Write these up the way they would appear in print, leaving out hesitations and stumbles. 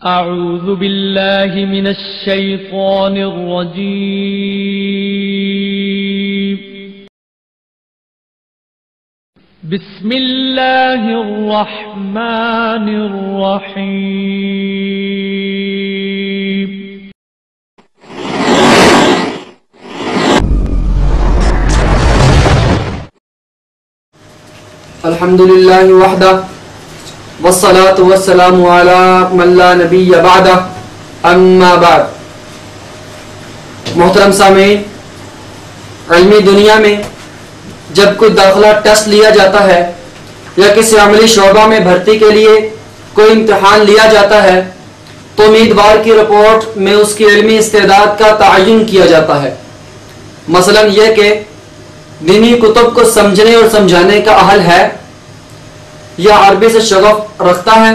أعوذ بالله من الشيطان الرجيم. بسم الله الرحمن الرحيم. الحمد لله وحده والصلاة والسلام على من لا نبی بعدہ اما بعد. محترم سامعین، علمی دنیا میں جب کوئی داخلہ ٹیسٹ لیا جاتا ہے یا کسی عملی شعبہ میں بھرتی کے لیے کوئی امتحان لیا جاتا ہے تو امیدوار کی رپورٹ میں اس کی علمی استعداد کا تعین کیا جاتا ہے. مثلا یہ کہ دینی کتب کو سمجھنے اور سمجھانے کا اہل ہے، یا عربی سے شغف رکھتا ہے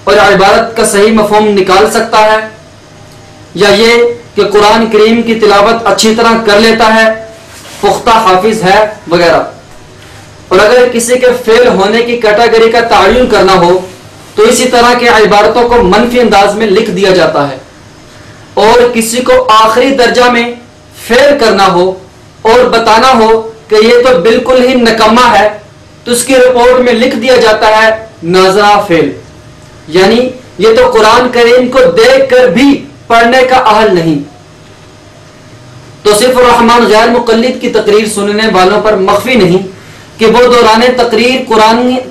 اور عبارت کا صحیح مفہوم نکال سکتا ہے، یا یہ کہ قرآن کریم کی تلاوت اچھی طرح کر لیتا ہے، پختہ حافظ ہے وغیرہ. اور اگر کسی کے فیل ہونے کی کیٹیگری کا تعین کرنا ہو تو اسی طرح کے عبارتوں کو منفی انداز میں لکھ دیا جاتا ہے. اور کسی کو آخری درجہ میں فیل کرنا ہو اور بتانا ہو کہ یہ تو بالکل ہی نکما ہے تو اس کی رپورٹ میں لکھ دیا جاتا ہے ناظرہ فیل، یعنی یہ تو قرآن کریم کو دیکھ کر بھی پڑھنے کا اہل نہیں. توصیف الرحمن غیر مقلد کی تقریر سننے والوں پر مخفی نہیں کہ وہ دوران تقریر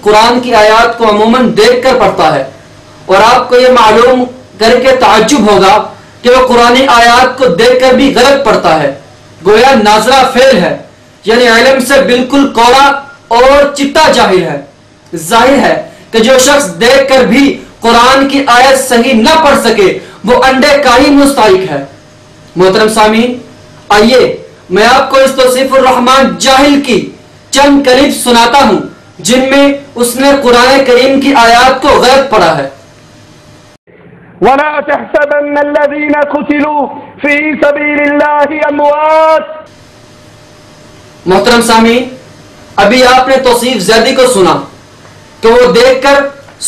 قرآن کی آیات کو عموماً دیکھ کر پڑھتا ہے، اور آپ کو یہ معلوم کر کے تعجب ہوگا کہ وہ قرآنی آیات کو دیکھ کر بھی غلط پڑھتا ہے، گویا ناظرہ فیل ہے، یعنی علم سے بالکل کوڑا اور چٹا جاہل ہے. ظاہر ہے کہ جو شخص دیکھ کر بھی قرآن کی آیت صحیح نہ پڑھ سکے وہ انڈے کا ہی مستحق ہے. محترم سامعین، آئیے میں آپ کو اس توصیف الرحمن جاہل کی چند کلپ سناتا ہوں جن میں اس نے قرآن کریم کی آیات کو غلط پڑھا ہے. وَلَا تَحْسَبَنَّ الَّذِينَ قُتِلُوا فِي سَبِيلِ اللَّهِ أَمْوَاتٌ. محترم سامعین، ابھی آپ نے توصیف زیدی کو سنا کہ وہ دیکھ کر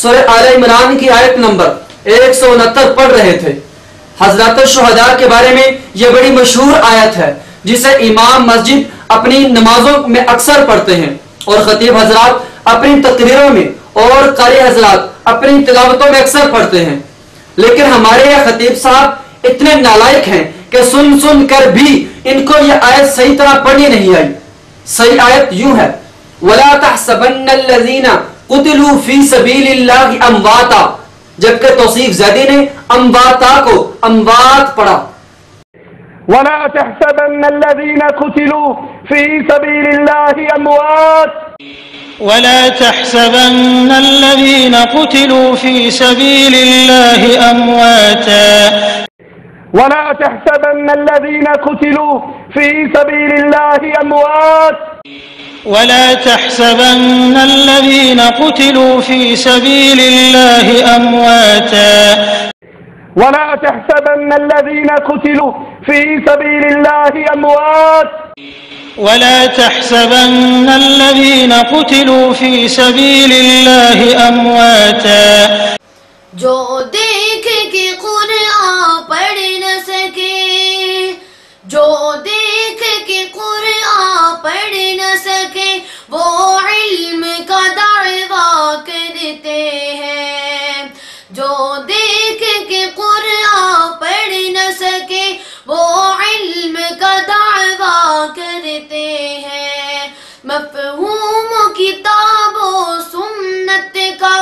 سورہ آل عمران کی آیت نمبر 169 پڑھ رہے تھے. حضرات الشہداء کے بارے میں یہ بڑی مشہور آیت ہے جسے امام مسجد اپنی نمازوں میں اکثر پڑھتے ہیں اور خطیب حضرات اپنی تقریروں میں اور قاری حضرات اپنی تلاوتوں میں اکثر پڑھتے ہیں. لیکن ہمارے یہ خطیب صاحب اتنے نالائق ہیں کہ سن سن کر بھی ان کو یہ آیت صحیح طرح پڑھنی نہیں آئی. صحیح آیت یوں ہے: وَلَا تَحْسَبَنَّ الَّذِينَ قُتِلُوا فِي سَبِيلِ اللَّهِ أَمْوَاتًا، جبکہ توصیف زیدی نے امواتا کو اموات پڑھا. وَلَا تَحْسَبَنَّ الَّذِينَ قُتِلُوا فِي سَبِيلِ اللَّهِ أَمْوَاتٌ. وَلَا تَحْسَبَنَّ الَّذِينَ قُتِلُوا فِي سَبِيلِ اللَّهِ أَمْوَاتًا. وَلَا تَحْسَبَنَّ الَّذِينَ قُتِلُوا فِي سَبِيلِ اللَّهِ أَمْوَاتٌ. وَلَا تَحْسَبَنَّ الَّذِينَ قُتِلُوا فِي سَبِيلِ اللَّهِ أَمْوَاتًا. وَلَا تَحْسَبَنَّ الَّذِينَ قُتِلُوا فِي سَبِيلِ اللَّهِ أَمْوَاتٌ. وَلَا تَحْسَبَنَّ الَّذِينَ قُتِلُوا فِي سَبِيلِ اللَّهِ أَمْوَاتًا. جو دیکھ کے قرآن پڑھ نہ سکے، جو دیکھ کے قرآن پڑھ نہ سکے وہ علم کا دعویٰ کرتے ہیں. جو دیکھ کے قرآن پڑھ نہ سکے وہ علم کا دعویٰ کرتے ہیں. مفہوم کتاب و سنت کا،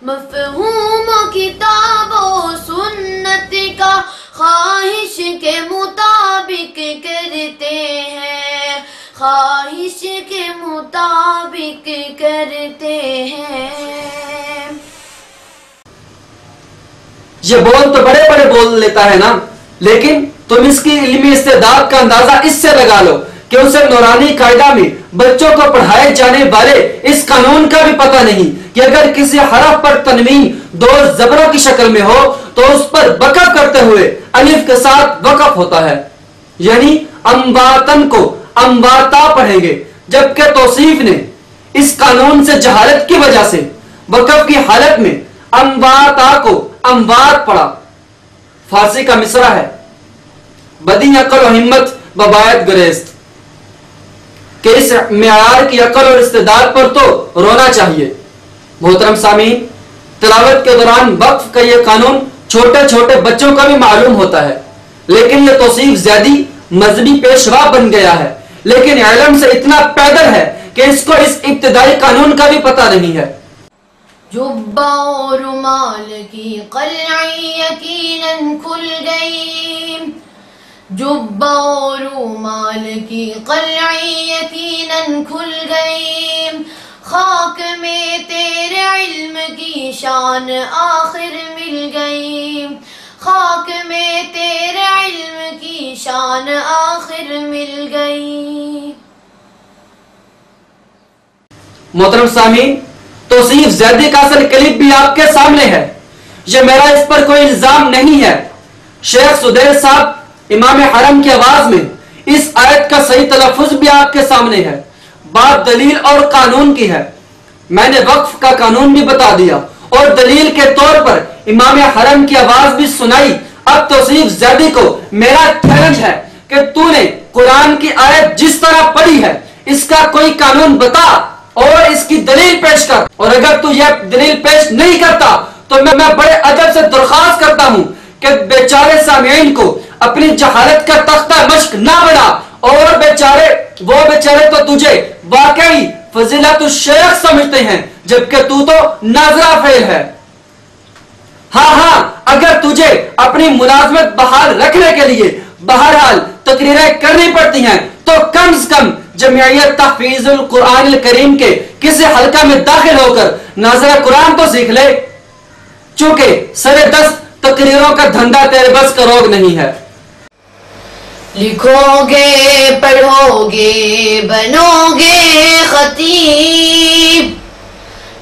مفہوم کتاب و سنت کا خواہش کے مطابق کرتے ہیں، خواہش کے مطابق کرتے ہیں. یہ بول تو بڑے بڑے بول لیتا ہے نا، لیکن تم اس کی علمی استعداد کا اندازہ اس سے لگا لو کہ اسے نورانی قاعدہ میں بچوں کو پڑھائے جانے والے اس قانون کا بھی پتہ نہیں کہ اگر کسی حرف پر تنوین دو زبروں کی شکل میں ہو تو اس پر وقف کرتے ہوئے الف کے ساتھ وقف ہوتا ہے، یعنی امواتن کو امواتا پڑھیں گے. جبکہ توصیف نے اس قانون سے جہالت کی وجہ سے وقف کی حالت میں امواتا کو اموات پڑھا. فارسی کا مصرع ہے، بدی عقل و ہمت ببایت گریست، کہ اس معیار کی عقل اور استعداد پر تو رونا چاہیے. محترم سامعین، تلاوت کے دوران وقف کا یہ قانون چھوٹے چھوٹے بچوں کا بھی معلوم ہوتا ہے، لیکن یہ توصیف زیادی مذہبی پیشوا بن گیا ہے، لیکن علم سے اتنا پیدل ہے کہ اس کو اس ابتدائی قانون کا بھی پتہ نہیں ہے. جبہ و رومال کی قلعی یقیناً کھل گئی، جبہ و رومال کی قلعی یقیناً کھل گئی، خاک میں تیرے علم کی شان آخر مل گئی، خاک میں تیرے علم کی شان آخر مل گئی. محترم سامعین، توصیف زیدی کا اصل کلپ بھی آپ کے سامنے ہے. یہ میرا اس پر کوئی الزام نہیں ہے. شیخ سدیل صاحب امام حرم کی آواز میں اس آیت کا صحیح تلفظ بھی آپ کے سامنے ہے. بات دلیل اور قانون کی ہے. میں نے وقف کا قانون بھی بتا دیا اور دلیل کے طور پر امام حرم کی آواز بھی سنائی. اب توصیف زیدی کو میرا چیلنج ہے کہ تو نے قرآن کی آیت جس طرح پڑھی ہے اس کا کوئی قانون بتا اور اس کی دلیل پیش کر. اور اگر تو یہ دلیل پیش نہیں کرتا تو میں بڑے ادب سے درخواست کرتا ہوں کہ بیچارے سامعین کو اپنی جہالت کا تختہ مشق نہ بنا، اور وہ بیچارے تو تجھے واقعی فضیلت الشیخ سمجھتے ہیں جبکہ تو ناظرہ فعل ہے. ہاں، اگر تجھے اپنی ملازمت بحال رکھنے کے لیے بہرحال تقریریں کرنی پڑتی ہیں تو کم از کم جمعیت تحفیظ القرآن الکریم کے کسی حلقہ میں داخل ہو کر ناظرہ قرآن تو سیکھ لے، چونکہ سرے دست تقریروں کا دھندا تیرے بس کا روگ نہیں ہے. لکھو گے پڑھو گے بنو گے خطیب،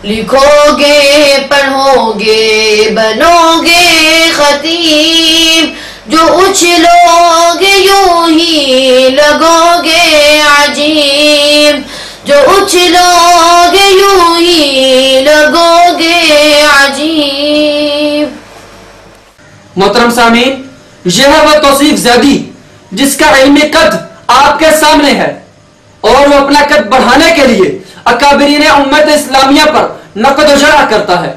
لکھو گے پڑھو گے بنو گے خطیب، جو اچھلو گے یوں ہی لگو گے عجیب، جو اچھلو گے یوں ہی لگو گے عجیب. محترم سامعین، یہ ہے وہ توصیف زیدی جس کا علمی قد آپ کے سامنے ہے، اور وہ اپنا قد بڑھانے کے لیے اکابرین امت اسلامیہ پر نقد و جرح کرتا ہے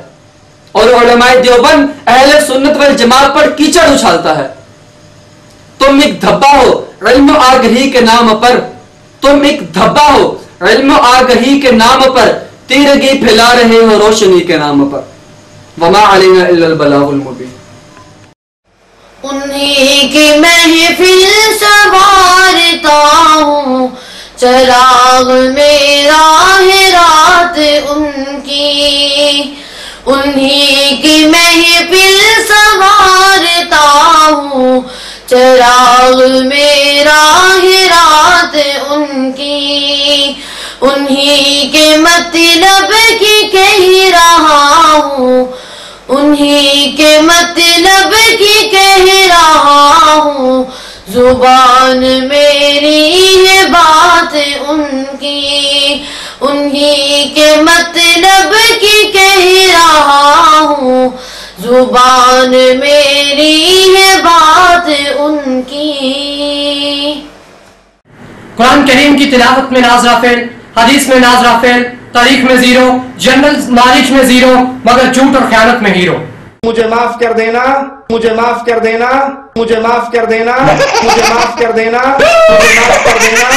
اور علماء دیوبند اہل سنت والجماعت پر کیچڑ اچھالتا ہے. تم ایک دھبا ہو علم و آگہی کے نام پر، تم ایک دھبا ہو علم و آگہی کے نام پر، تیرگی پھیلا رہے ہو روشنی کے نام پر. وما علینا الا البلاغ المبین. انہی کی محفل سوارتا ہوں، چراغ میرا ہے رات ان کی، انہی کی محفل سوارتا ہوں، چراغ میرا ہے رات ان کی، انہی کے مطلب کی کہہ رہا ہوں، انہی کے مطلب کی کہہ رہا ہوں، زبان میری ہے بات ان کی، انہی کے مطلب کی کہہ رہا ہوں، زبان میری ہے بات ان کی. قرآن کریم کی تلاوت میں ناظرہ فعل، حدیث میں ناظرہ فعل، تاریخ میں زیرو، جنرل نالج میں زیرو، مگر جھوٹ اور خیانت میں ہیرو. مجھے معاف کر دینا، مجھے معاف کر دینا، مجھے معاف کر دینا، مجھے معاف کر دینا، مجھے معاف کر دینا.